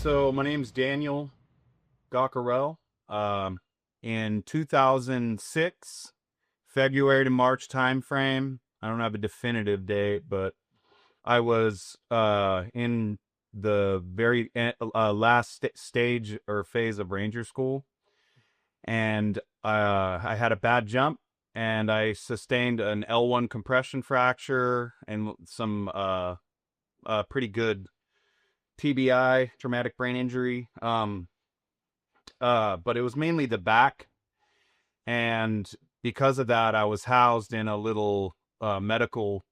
So my name's Daniel Gockrell. In 2006, February to March timeframe. I don't have a definitive date, but I was in the very last stage or phase of Ranger School, and I had a bad jump, and I sustained an L1 compression fracture and some pretty good TBI, traumatic brain injury. But it was mainly the back, and because of that, I was housed in a little medical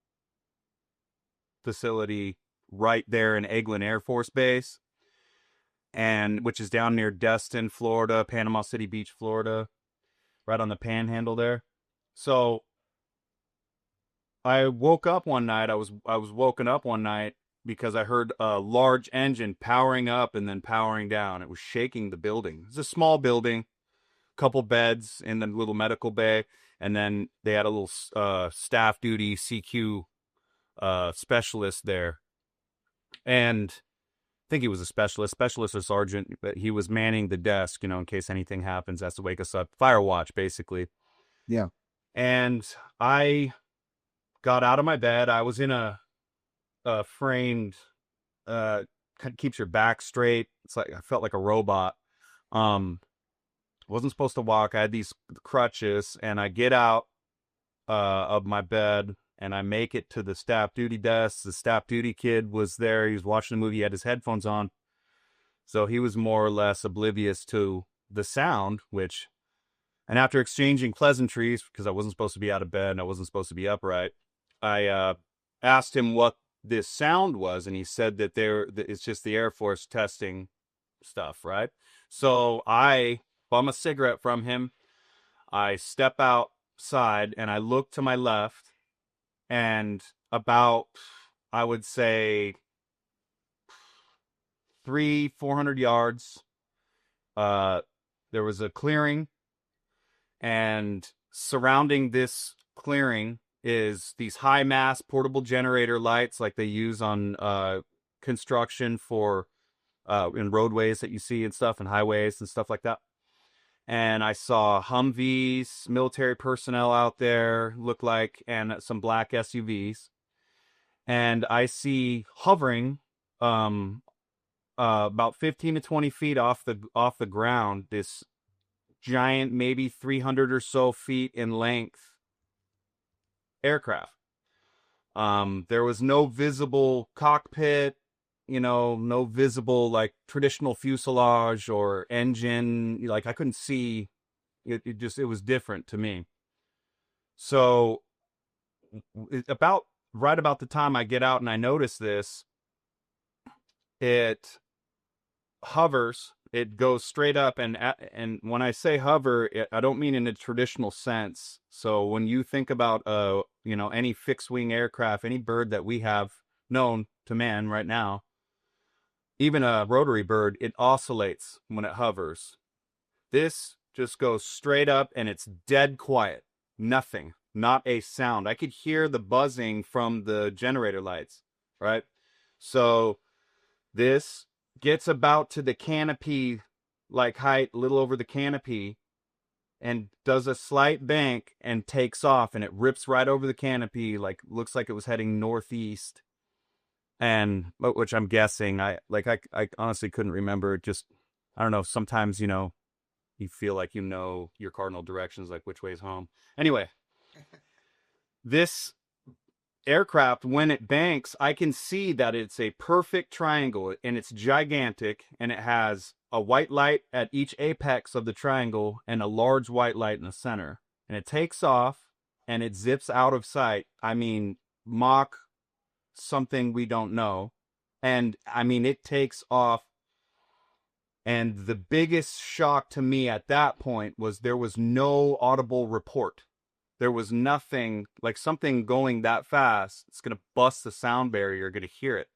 facility right there in Eglin Air Force Base, and which is down near Destin, Florida, Panama City Beach, Florida, right on the Panhandle there. So I woke up one night. I was woken up one night because I heard a large engine powering up and then powering down. It was shaking the building. It's a small building, couple beds in the little medical bay, and then they had a little staff duty CQ specialist there. And I think he was a specialist or sergeant, but he was manning the desk, in case anything happens, has to wake us up. Fire watch, basically. Yeah. And I got out of my bed. I was in a framed, kind of keeps your back straight. It's like I felt like a robot. Wasn't supposed to walk. I had these crutches, and I get out of my bed, and I make it to the staff duty desk. The staff duty kid was there. He was watching the movie. He had his headphones on, so he was more or less oblivious to the sound. And after exchanging pleasantries, because I wasn't supposed to be out of bed and I wasn't supposed to be upright, I asked him what this sound was, and he said that it's just the Air Force testing stuff, right? So I bum a cigarette from him. I step outside and I look to my left, and about, I would say, 400 yards, there was a clearing, and surrounding this clearing is these high mass portable generator lights like they use on construction for in roadways that you see and stuff, and highways and stuff like that. And I saw Humvees, military personnel out there, look like, and some black SUVs. And I see hovering about 15 to 20 feet off the ground, this giant, maybe 300 or so feet in length aircraft. There was no visible cockpit, no visible like traditional fuselage or engine. Like I couldn't see it. It was different to me. So right about the time I get out and I notice this, it hovers. It goes straight up, and when I say hover, I don't mean in a traditional sense. So when you think about any fixed wing aircraft, any bird that we have known to man right now, even a rotary bird, it oscillates when it hovers. This just goes straight up, and it's dead quiet. Nothing, not a sound. I could hear the buzzing from the generator lights, right? So this gets about to the canopy, like height, a little over the canopy, and does a slight bank and takes off, and it rips right over the canopy, like looks like it was heading northeast. And which I'm guessing, I honestly couldn't remember. Just, I don't know. Sometimes you feel like your cardinal directions, like which way is home. Anyway, this aircraft, when it banks, I can see that it's a perfect triangle, and it's gigantic, and it has a white light at each apex of the triangle and a large white light in the center. And it takes off, and it zips out of sight. I mean, Mach something we don't know. And I mean, it takes off. And the biggest shock to me at that point was there was no audible report. There was nothing, like something going that fast, it's going to bust the sound barrier, you're going to hear it.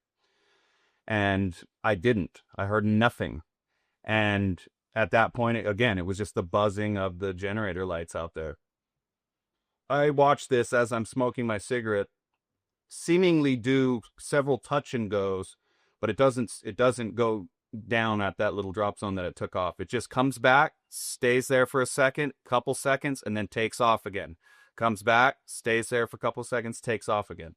And I didn't. I heard nothing. And at that point, again, it was just the buzzing of the generator lights out there. I watched this as I'm smoking my cigarette, seemingly do several touch and goes, but it doesn't go down at that little drop zone that it took off. It just comes back, stays there for a second, couple seconds, and then takes off again. Comes back, stays there for a couple seconds, takes off again.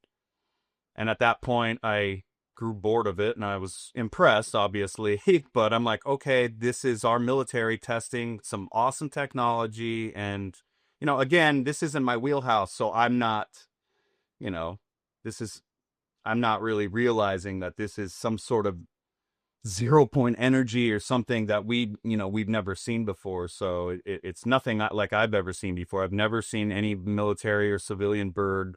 And at that point, I grew bored of it, and I was impressed, obviously. But I'm like, okay, this is our military testing some awesome technology. And, again, this isn't my wheelhouse, so I'm not, this is, I'm not really realizing that this is some sort of 0 point energy or something that we've never seen before. So it's nothing like I've ever seen before. I've never seen any military or civilian bird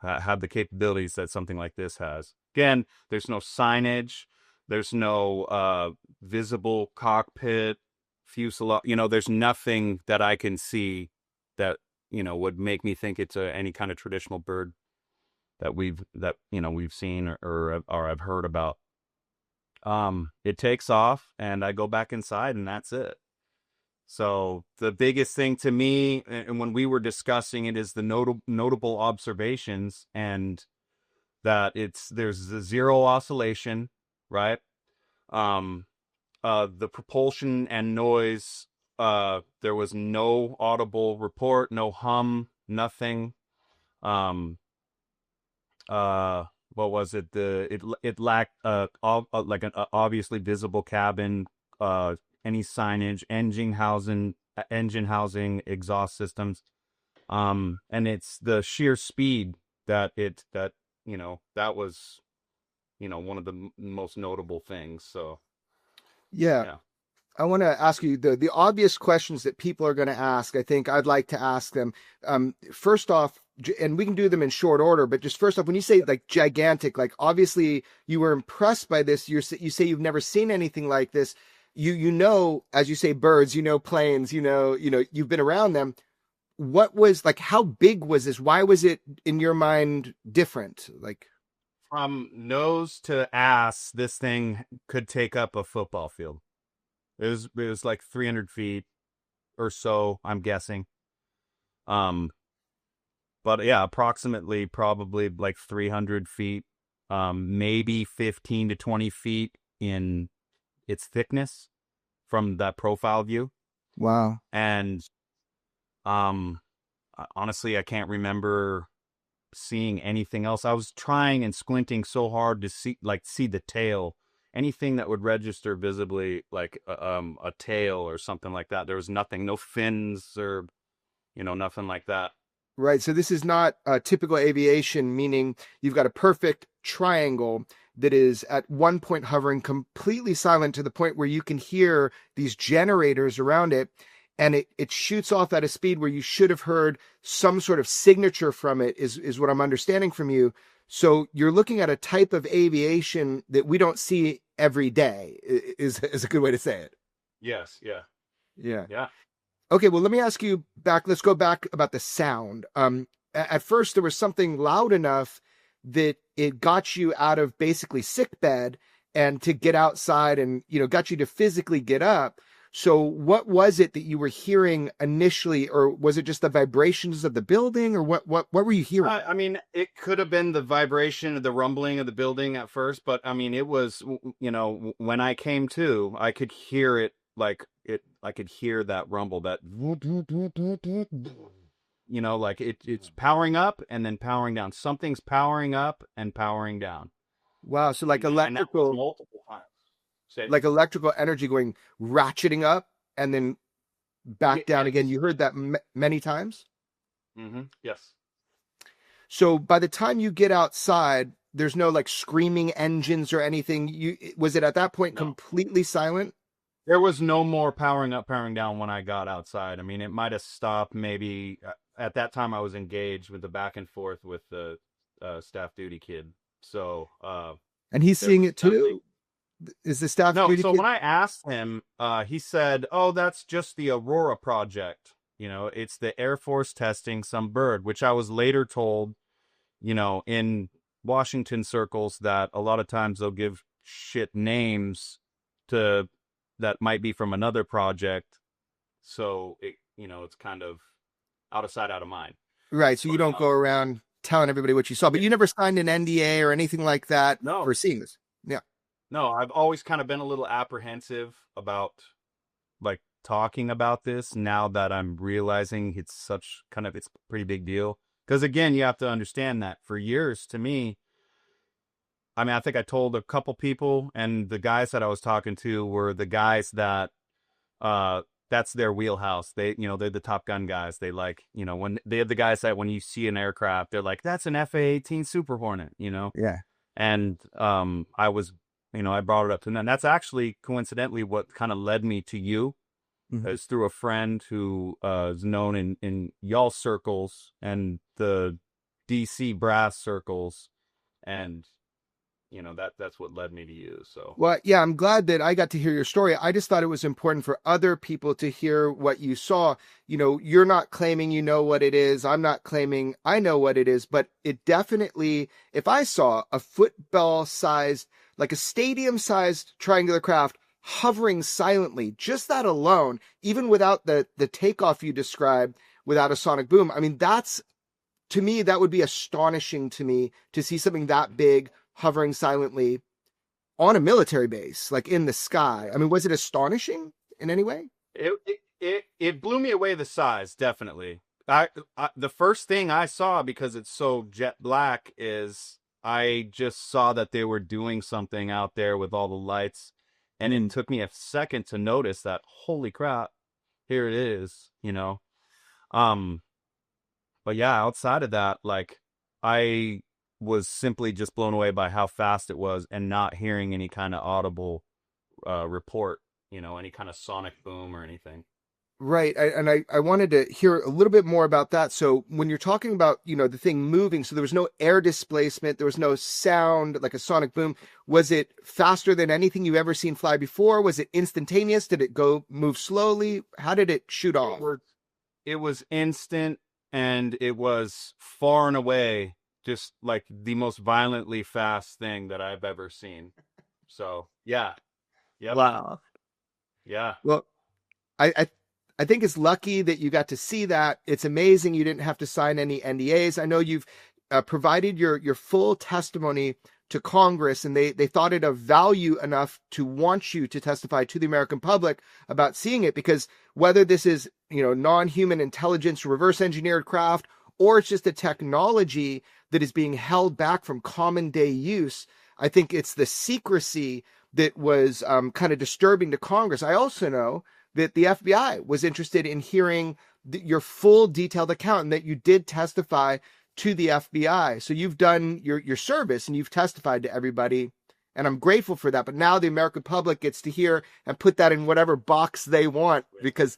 have the capabilities that something like this has. Again, there's no signage, there's no visible cockpit, fuselage. There's nothing that I can see that would make me think it's any kind of traditional bird that we've seen or I've heard about. It takes off, and I go back inside, and that's it. So the biggest thing to me, and when we were discussing it, is the notable observations, and that there's a zero oscillation, right? The propulsion and noise, there was no audible report, no hum, nothing. What was it? It lacked like an obviously visible cabin, any signage, engine housing, exhaust systems, and it's the sheer speed that that was one of the most notable things. So Yeah. I want to ask you the obvious questions that people are going to ask. I think I'd like to ask them. First off, and we can do them in short order, but just first off, when you say like gigantic, like obviously you were impressed by this. You say you've never seen anything like this. As you say, birds, planes, you've been around them. What was like, how big was this? Why was it in your mind different? Like, from nose to ass, this thing could take up a football field. It was like 300 feet or so, I'm guessing. But yeah, approximately probably like 300 feet, maybe 15 to 20 feet in its thickness from that profile view. wow. And honestly, I can't remember seeing anything else. I was trying and squinting so hard to see the tail, anything that would register visibly, like a tail or something like that. There was nothing, no fins or nothing like that. Right. So this is not a typical aviation, meaning you've got a perfect triangle that is at one point hovering completely silent to the point where you can hear these generators around it. And it shoots off at a speed where you should have heard some sort of signature from it, is what I'm understanding from you. So you're looking at a type of aviation that we don't see every day, is a good way to say it. Yes. Yeah. Yeah. Yeah. Okay, well, let me ask you back. Let's go back about the sound. At first, there was something loud enough that it got you out of basically sick bed and to get outside and, got you to physically get up. So what was it that you were hearing initially, or was it just the vibrations of the building, or what were you hearing? I mean, it could have been the vibration of the rumbling of the building at first, but I mean, it was, when I came to, I could hear it I could hear that rumble, that, like it's powering up and then powering down. Something's powering up and powering down. Wow, so like And that was electrical, multiple times. like electrical energy going ratcheting up and then back down again. Yes. You heard that many times? Mm-hmm. Yes. So by the time you get outside, there's no like screaming engines or anything. Was it at that point No. completely silent? There was no more powering up, powering down when I got outside. I mean, it might have stopped maybe at that time. I was engaged with the back and forth with the staff duty kid. So, And he's seeing it nothing. too? Is the staff No, duty so kid? when I asked him, he said, "Oh, that's just the Aurora project. It's the Air Force testing some bird," which I was later told, in Washington circles, that a lot of times they'll give shit names to that might be from another project. So it's kind of out of sight, out of mind. Right. So you But don't go around telling everybody what you saw, but you never signed an NDA or anything like that no, for seeing this. Yeah. No, I've always kind of been a little apprehensive about like talking about this now that I'm realizing it's such kind of it's a pretty big deal. Because again, you have to understand that for years to me, I mean, I think I told a couple people, and the guys that I was talking to were the guys that uh that's their wheelhouse. They, they're the Top Gun guys. They like, when they have the guys that when you see an aircraft, they're like, that's an FA-18 Super Hornet. Yeah. And I was, I brought it up to them. And that's actually coincidentally what kind of led me to you. Mhm. Is through a friend who is known in y'all circles and the DC brass circles, and that's what led me to you. So Well, yeah, I'm glad that I got to hear your story. I just thought it was important for other people to hear what you saw. You're not claiming you know what it is. I'm not claiming I know what it is, but it definitely, if I saw a football sized, like a stadium sized triangular craft hovering silently, just that alone, even without the takeoff you described, without a sonic boom, I mean, to me, that would be astonishing to me to see something that big hovering silently on a military base, like in the sky. I mean, was it astonishing in any way? it blew me away, the size, definitely. The first thing I saw, because it's so jet black, is I just saw that they were doing something out there with all the lights, and it took me a second to notice that, holy crap, here it is. Um, but yeah, outside of that, like, I was simply just blown away by how fast it was and not hearing any kind of audible report, any kind of sonic boom or anything. Right. I wanted to hear a little bit more about that. So when you're talking about, the thing moving, so there was no air displacement, there was no sound like a sonic boom. Was it faster than anything you've ever seen fly before? Was it instantaneous? Did it move slowly? How did it shoot It off? was it was instant, and it was far and away just like the most violently fast thing that I've ever seen. So yeah, yep, Wow. yeah. Well, I, I I think it's lucky that you got to see that. It's amazing you didn't have to sign any NDAs. I know you've provided your full testimony to Congress, and they thought it of value enough to want you to testify to the American public about seeing it, because whether this is non-human intelligence, reverse engineered craft, or it's just a technology that is being held back from common day use, I think it's the secrecy that was kind of disturbing to Congress. I also know that the FBI was interested in hearing your full detailed account, and that you did testify to the FBI. So you've done your service and you've testified to everybody. And I'm grateful for that. But now the American public gets to hear and put that in whatever box they want, because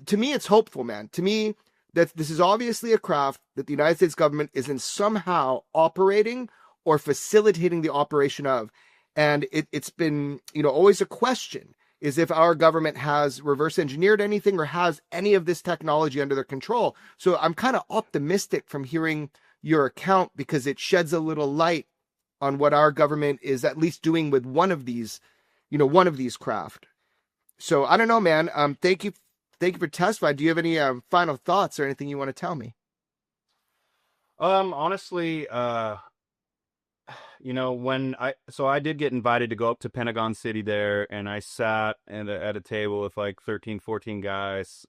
to me, it's hopeful, man. To me, that this is obviously a craft that the United States government is in somehow operating or facilitating the operation of. And it's been, always a question, is if our government has reverse engineered anything or has any of this technology under their control. So I'm kind of optimistic from hearing your account, because it sheds a little light on what our government is at least doing with one of these craft. So I don't know, man. Thank you for testifying. Do you have any final thoughts or anything you want to tell me? Honestly, when I did get invited to go up to Pentagon City there, and I sat at a table with like 13, 14 guys.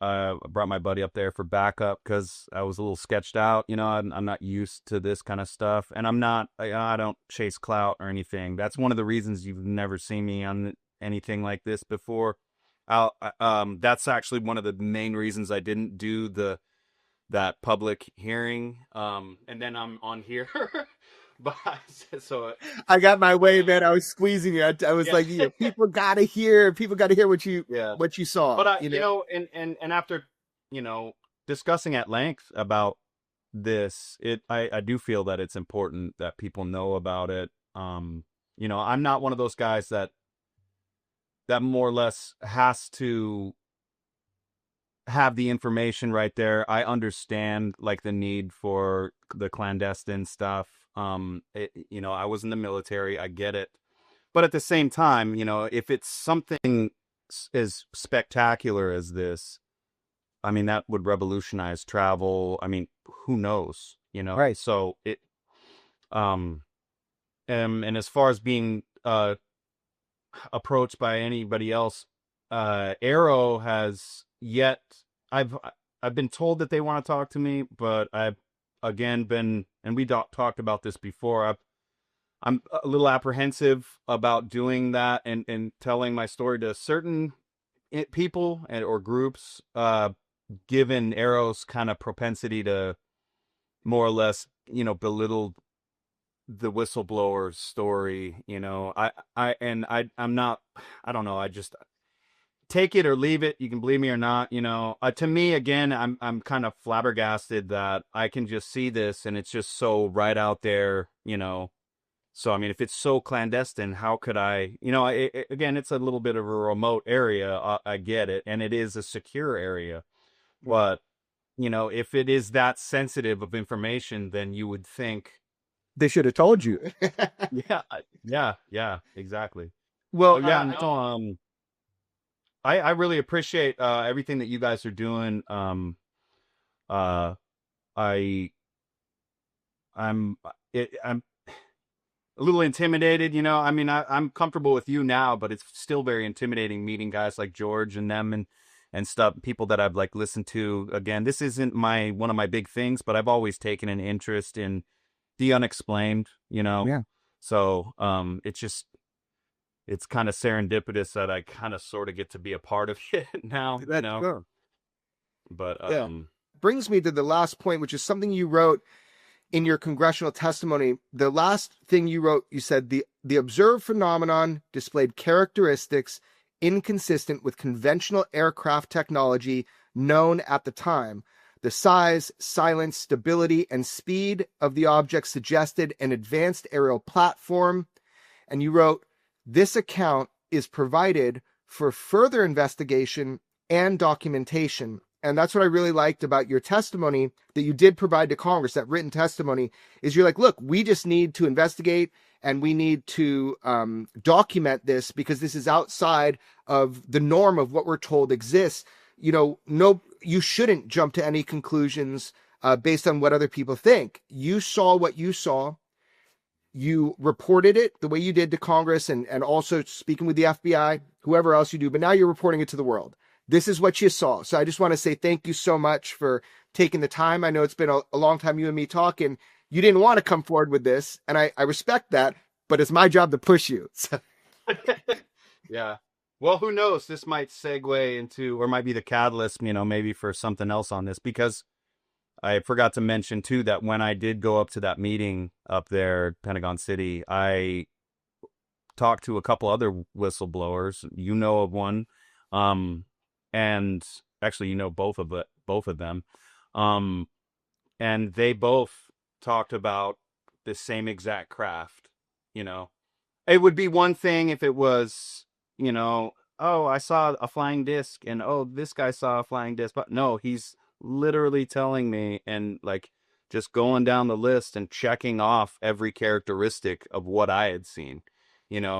I brought my buddy up there for backup because I was a little sketched out. I'm not used to this kind of stuff, and I don't chase clout or anything. That's one of the reasons you've never seen me on anything like this before. That's actually one of the main reasons I didn't do that public hearing. And then I'm on here. But so I got my way, man. I was squeezing you. I was yeah. like, people gotta hear Yeah. what you saw, But and after, you know, discussing at length about this, I do feel that it's important that people know about it. I'm not one of those guys that more or less has to have the information right there. I understand like the need for the clandestine stuff. I was in the military. I get it. But at the same time, if it's something as spectacular as this, I mean, that would revolutionize travel. I mean, who knows, right? So um, and as far as being approached by anybody else, Arrow has yet. I've I've been told that they want to talk to me, but I've again been, and we talked about this before. I'm a little apprehensive about doing that and telling my story to certain people or groups, given Arrow's kind of propensity to more or less, belittle the whistleblower's story. I'm not, I don't know. I just take it or leave it. You can believe me or not. To me, again, I'm kind of flabbergasted that I can just see this and it's just so right out there. So, I mean, if it's so clandestine, how could again, it's a little bit of a remote area. I get it. And it is a secure area. But, if it is that sensitive of information, then you would think they should have told you. yeah, exactly. Well, Yeah, no, I really appreciate everything that you guys are doing. Uh, I, I'm a little intimidated, I mean, I'm comfortable with you now, but it's still very intimidating meeting guys like George and them and stuff, people that I've like listened to. Again, this isn't one of my big things, but I've always taken an interest in the unexplained, Yeah. So, it's kind of serendipitous that I kind of sort of get to be a part of it now, Good. but, Yeah. Brings me to the last point, which is something you wrote in your congressional testimony. The last thing you wrote, you said the observed phenomenon displayed characteristics inconsistent with conventional aircraft technology known at the time. The size, silence, stability, and speed of the object suggested an advanced aerial platform. And you wrote, this account is provided for further investigation and documentation. And that's what I really liked about your testimony that you did provide to Congress, that written testimony, is you're like, look, we just need to investigate and we need to document this because this is outside of the norm of what we're told exists. You shouldn't jump to any conclusions based on what other people think. You saw what you saw. You reported it the way you did to Congress and also speaking with the FBI, whoever else you do, but now you're reporting it to the world. This is what you saw. So I just want to say thank you so much for taking the time. I know it's been a long time you and me talking. You didn't want to come forward with this, and I respect that, but it's my job to push you. So. Yeah. Well, who knows? This might segue into, or might be the catalyst, maybe for something else on this, because I forgot to mention too that when I did go up to that meeting up there, Pentagon City, I talked to a couple other whistleblowers. You know of one, and actually, both of them, and they both talked about the same exact craft. It would be one thing if it was, oh, I saw a flying disc, and oh, this guy saw a flying disc, but no, he's literally telling me and like just going down the list and checking off every characteristic of what I had seen,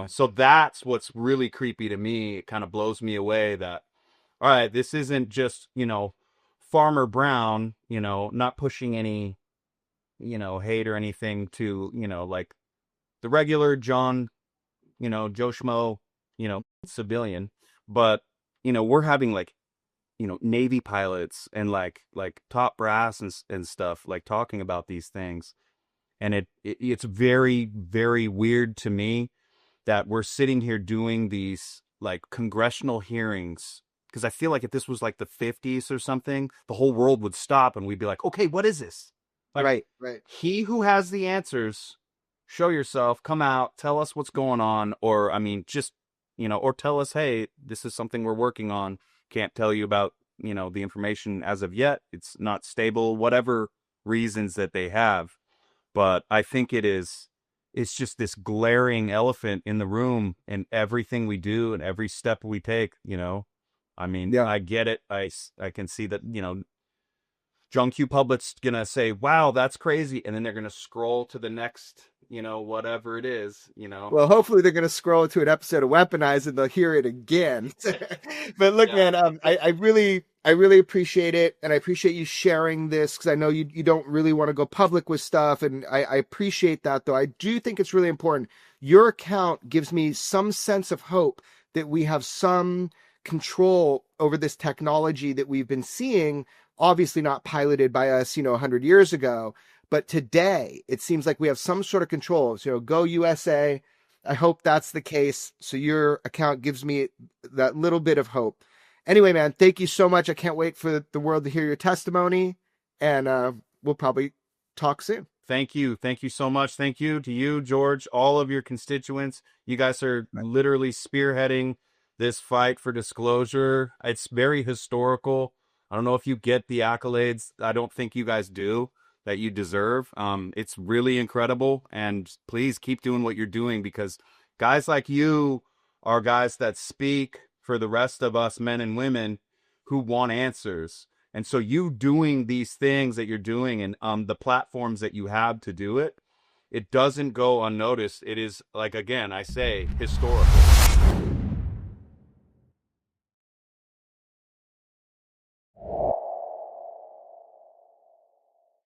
so that's what's really creepy to me. It kind of blows me away that, all right, this isn't just, Farmer Brown, not pushing any, hate or anything to, like the regular John, Joe Schmo, civilian, but, we're having like, Navy pilots and like top brass and stuff like talking about these things. And it's very, very weird to me that we're sitting here doing these like congressional hearings, because I feel like if this was like the 50s or something, the whole world would stop and we'd be like, okay, what is this? Like, Right. He who has the answers, show yourself, come out, tell us what's going on, or I mean, just or tell us, hey, this is something we're working on. Can't tell you about the information as of yet. It's not stable, whatever reasons that they have. But I think it's just this glaring elephant in the room in everything we do and every step we take. I mean, Yeah. I get it. I can see that, John Q. Public's gonna say, wow, that's crazy, and then they're gonna scroll to the next whatever it is, Well, hopefully they're going to scroll to an episode of Weaponize and they'll hear it again. But look, Yeah. man, I really appreciate it, and I appreciate you sharing this because I know you don't really want to go public with stuff, and I appreciate that. Though I do think it's really important. Your account gives me some sense of hope that we have some control over this technology that we've been seeing. Obviously, not piloted by us, 100 years ago, but today it seems like we have some sort of control. So, go USA. I hope that's the case. So your account gives me that little bit of hope. Anyway, man, thank you so much. I can't wait for the world to hear your testimony, and we'll probably talk soon. Thank you. Thank you so much. Thank you to you, George, all of your constituents. You guys are literally spearheading this fight for disclosure. It's very historical. I don't know if you get the accolades. I don't think you guys do that you deserve. It's really incredible. And please keep doing what you're doing, because guys like you are guys that speak for the rest of us men and women who want answers. And so you doing these things that you're doing, and the platforms that you have to do it, it doesn't go unnoticed. It is, like, again, I say, historical.